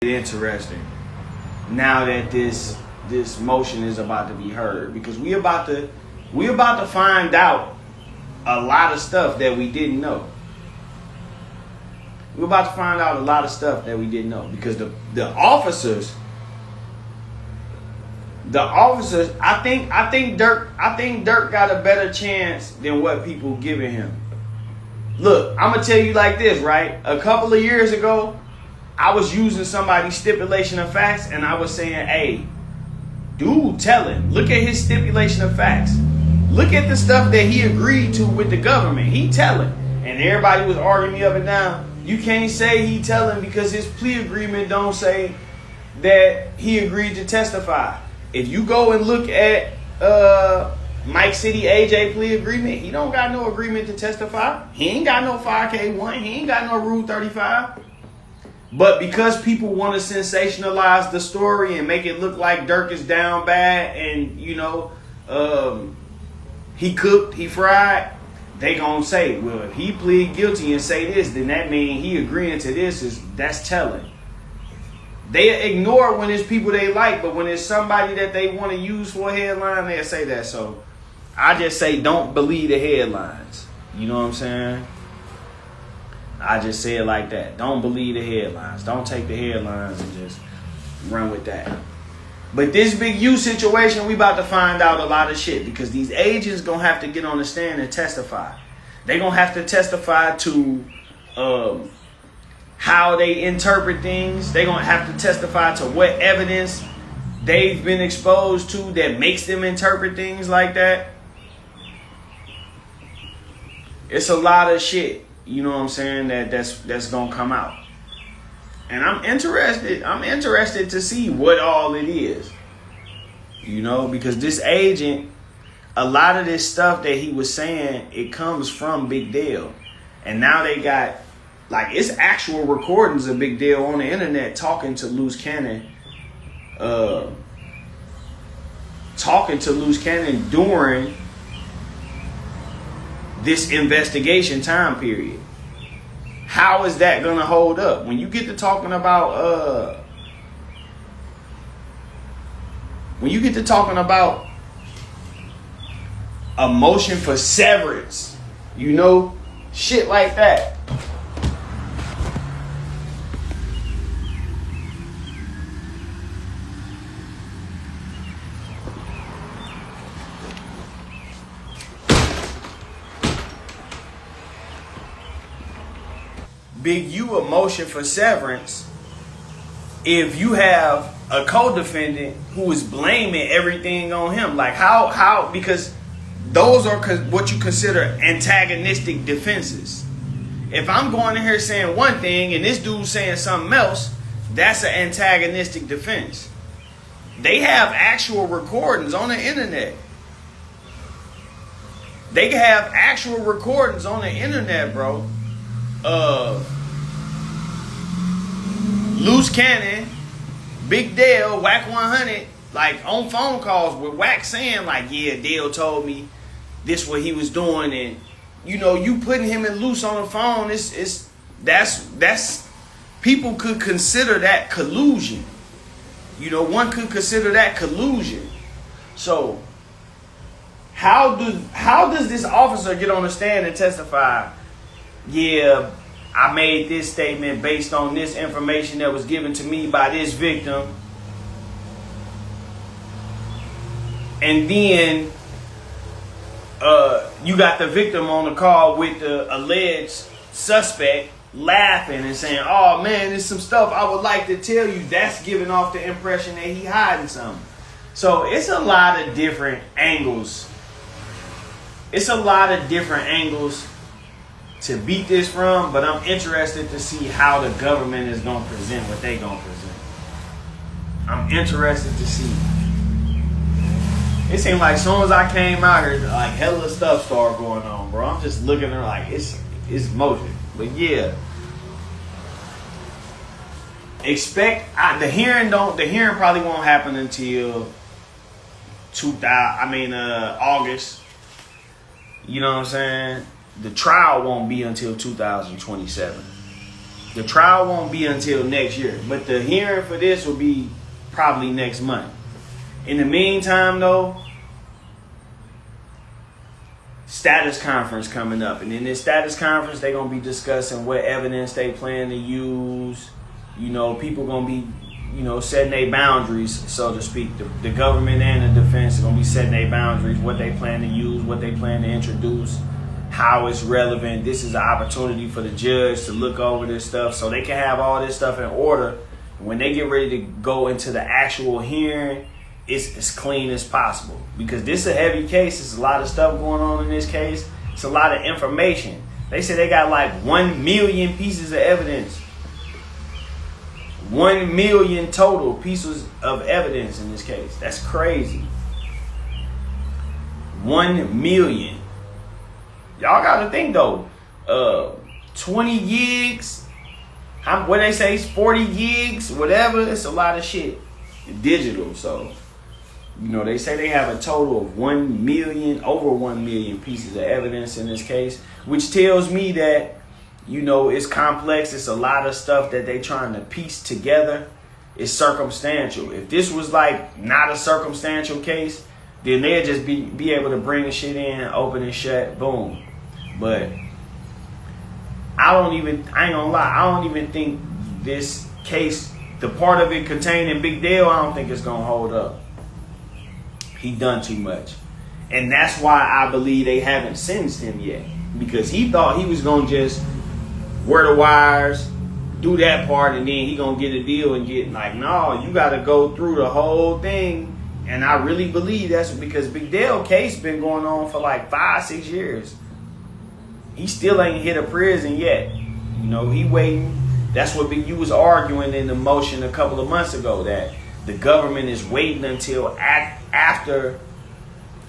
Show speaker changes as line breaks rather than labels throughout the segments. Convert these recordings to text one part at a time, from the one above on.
Interesting now that this motion is about to be heard, because we about to find out a lot of stuff that we didn't know. We're about to find out a lot of stuff that we didn't know, because the officers, I think Dirk got a better chance than what people giving him. Look, I'm gonna tell you like this, right? A couple of years ago, I was using somebody's stipulation of facts, and I was saying, hey, dude, tell him. Look at his stipulation of facts. Look at the stuff that he agreed to with the government. He telling. And everybody was arguing me up and down. You can't say he telling because his plea agreement don't say that he agreed to testify. If you go and look at Mike City AJ plea agreement, he don't got no agreement to testify. He ain't got no 5K1. He ain't got no Rule 35. But because people want to sensationalize the story and make it look like Dirk is down bad and, he cooked, he fried, they gonna say, well, if he plead guilty and say this, then that means he agreeing to this. That's telling. They ignore when it's people they like, but when it's somebody that they want to use for a headline, they'll say that. So I just say don't believe the headlines. You know what I'm saying? I just say it like that. Don't believe the headlines. Don't take the headlines and just run with that. But this Big U situation, we about to find out a lot of shit, because these agents gonna have to get on the stand and testify. They gonna have to testify to how they interpret things. They gonna have to testify to what evidence they've been exposed to that makes them interpret things like that. It's a lot of shit, you know what I'm saying, that's gonna come out. And I'm interested to see what all it is. Because this agent, a lot of this stuff that he was saying, it comes from Big Dale. And now they got, it's actual recordings of Big Dale on the internet talking to Loose Cannon. During this investigation time period. How is that gonna hold up when you get to talking about a motion for severance, shit like that. Big U a motion for severance if you have a co-defendant who is blaming everything on him. Because those are what you consider antagonistic defenses. If I'm going in here saying one thing and this dude's saying something else, that's an antagonistic defense. They have actual recordings on the internet. They can have actual recordings on the internet, bro. Loose Cannon, Big Dale, Wack 100, on phone calls with Wack saying yeah, Dale told me this what he was doing, and you putting him and Loose on the phone, that's people could consider that collusion. One could consider that collusion. So how does this officer get on the stand and testify? Yeah, I made this statement based on this information that was given to me by this victim. And then you got the victim on the call with the alleged suspect laughing and saying, oh man, there's some stuff I would like to tell you. That's giving off the impression that he hiding something. So it's a lot of different angles. To beat this from, but I'm interested to see how the government is going to present what they going to present. I'm interested to see. It seemed like as soon as I came out here, hella stuff started going on, bro. I'm just looking at her it's motion. But yeah. The hearing probably won't happen until August. You know what I'm saying? The trial won't be until 2027. The trial won't be until next year, but the hearing for this will be probably next month. In the meantime, though, status conference coming up. And in this status conference, they're going to be discussing what evidence they plan to use. You know, people going to be, you know, setting their boundaries, so to speak. The government and the defense are going to be setting their boundaries, what they plan to use, what they plan to introduce, how it's relevant. This is an opportunity for the judge to look over this stuff so they can have all this stuff in order. When they get ready to go into the actual hearing, it's as clean as possible. Because this is a heavy case. There's a lot of stuff going on in this case. It's a lot of information. They say they got like 1 million pieces of evidence. 1 million total pieces of evidence in this case. That's crazy. 1 million. Y'all got to think though. 20 gigs. What they say is 40 gigs. Whatever. It's a lot of shit. Digital. So, you know, they say they have a total of 1 million, over 1 million pieces of evidence in this case, which tells me that, you know, it's complex. It's a lot of stuff that they trying to piece together. It's circumstantial. If this was like not a circumstantial case, then they'd just be able to bring the shit in, open and shut, boom. But I ain't gonna lie, I don't even think this case, the part of it containing Big Dale, I don't think it's gonna hold up. He done too much. And that's why I believe they haven't sentenced him yet. Because he thought he was gonna just wear the wires, do that part, and then he gonna get a deal and get like, no, you gotta go through the whole thing. And I really believe that's because Big Dale case been going on for like 5-6 years. He still ain't hit a prison yet. You know, he waiting. That's what you was arguing in the motion a couple of months ago, that the government is waiting until after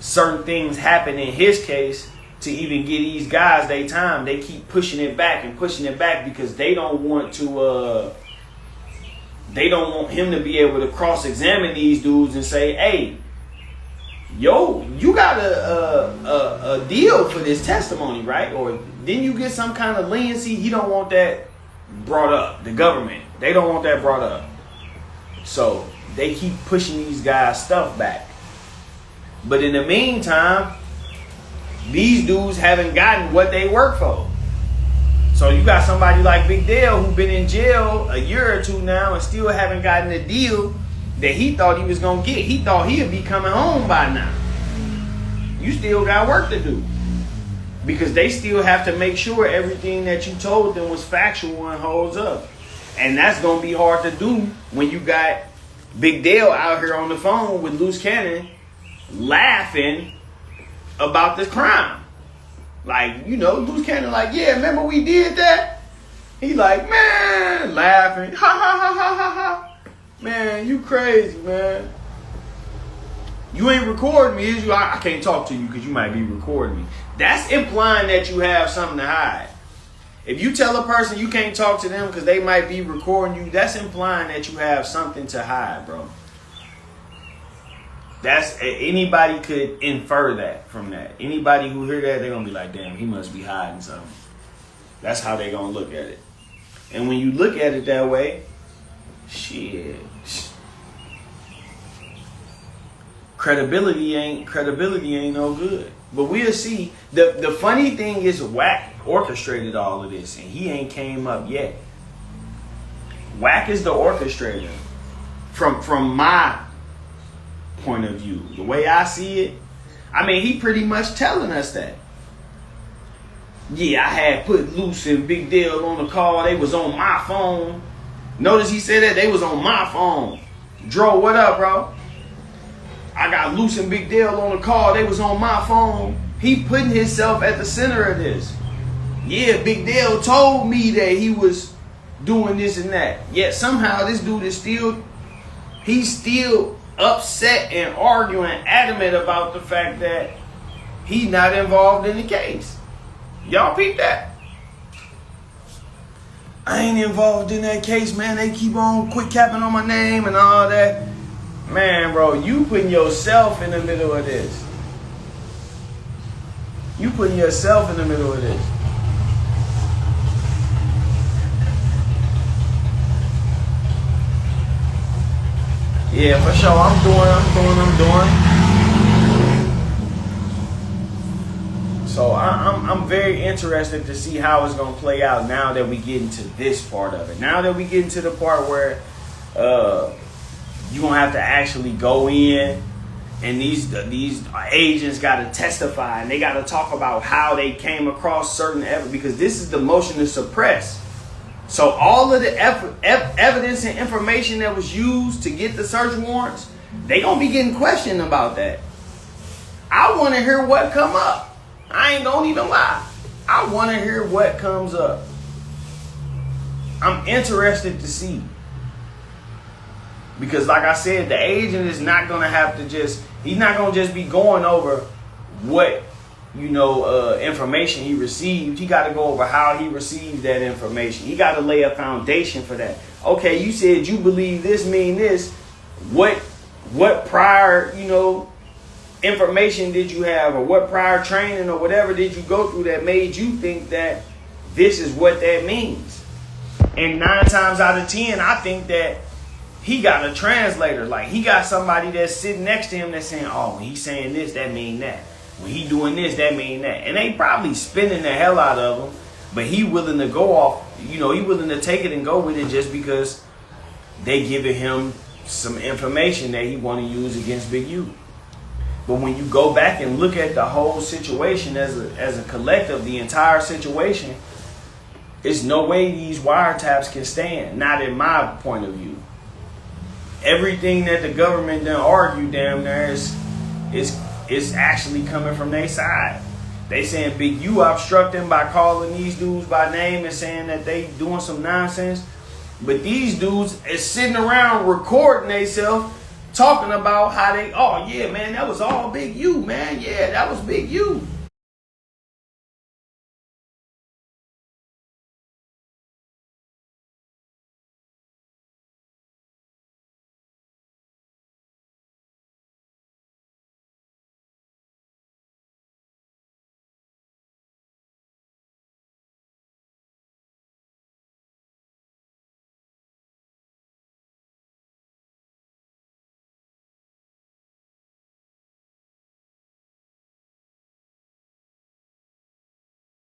certain things happen in his case to even get these guys their time. They keep pushing it back and pushing it back because they don't want to. They don't want him to be able to cross-examine these dudes and say, "Hey, yo, you got a deal for this testimony, right? Or didn't you get some kind of leniency?" He don't want that brought up. The government, they don't want that brought up. So they keep pushing these guys' stuff back. But in the meantime, these dudes haven't gotten what they work for. So you got somebody like Big Dale who been in jail a year or two now and still haven't gotten a deal that he thought he was going to get. He thought he'd be coming home by now. You still got work to do. Because they still have to make sure everything that you told them was factual and holds up. And that's going to be hard to do when you got Big Dale out here on the phone with Loose Cannon laughing about this crime. Like, you know, Loose Cannon like, yeah, remember we did that? He like, man, laughing. Ha, ha, ha, ha, ha, ha. Man, you crazy, man. You ain't recording me, is you? I can't talk to you because you might be recording me. That's implying that you have something to hide. If you tell a person you can't talk to them because they might be recording you, that's implying that you have something to hide, bro. That's anybody could infer that from that. Anybody who hear that, they're gonna be like, damn, he must be hiding something. That's how they gonna look at it. And when you look at it that way, shit. Credibility ain't no good. But we'll see. The funny thing is Wack orchestrated all of this and he ain't came up yet. Wack is the orchestrator. From my point of view, the way I see it, I mean, he pretty much telling us that. Yeah, I had put Loose and Big Dale on the call. They was on my phone. Notice he said that they was on my phone. Dro, what up, bro? I got Loose and Big Dale on the call. They was on my phone. He putting himself at the center of this. Yeah, Big Dale told me that he was doing this and that. Yet somehow this dude is he's still upset and arguing, adamant about the fact that he's not involved in the case. Y'all peep that? I ain't involved in that case, man. They keep on quit capping on my name and all that. Man, bro, you putting yourself in the middle of this. You putting yourself in the middle of this. Yeah, for sure. I'm doing. So I'm very interested to see how it's gonna play out now that we get into this part of it. Now that we get into the part where you're gonna have to actually go in, and these agents gotta testify, and they gotta talk about how they came across certain evidence, because this is the motion to suppress. So all of the evidence and information that was used to get the search warrants, they gonna be getting questioned about that. I want to hear what come up. I ain't gonna even lie. I want to hear what comes up. I'm interested to see. Because like I said, the agent is not going to have to he's not going to just be going over what, information he received. He got to go over how he received that information. He got to lay a foundation for that. Okay, you said you believe this mean this. What prior, information did you have, or what prior training or whatever did you go through that made you think that this is what that means? And 9 times out of 10, I think that he got a translator. Like, he got somebody that's sitting next to him that's saying, oh, when he's saying this, that mean that. When he doing this, that mean that. And they probably spinning the hell out of him, but he willing to go off, he willing to take it and go with it just because they giving him some information that he want to use against Big U. But when you go back and look at the whole situation as a collective, the entire situation, there's no way these wiretaps can stand. Not in my point of view. Everything that the government done argued down there is actually coming from their side. They saying Big U obstructing by calling these dudes by name and saying that they doing some nonsense. But these dudes is sitting around recording themselves, talking about how they, oh yeah, man, that was all Big U, man. Yeah, that was Big U.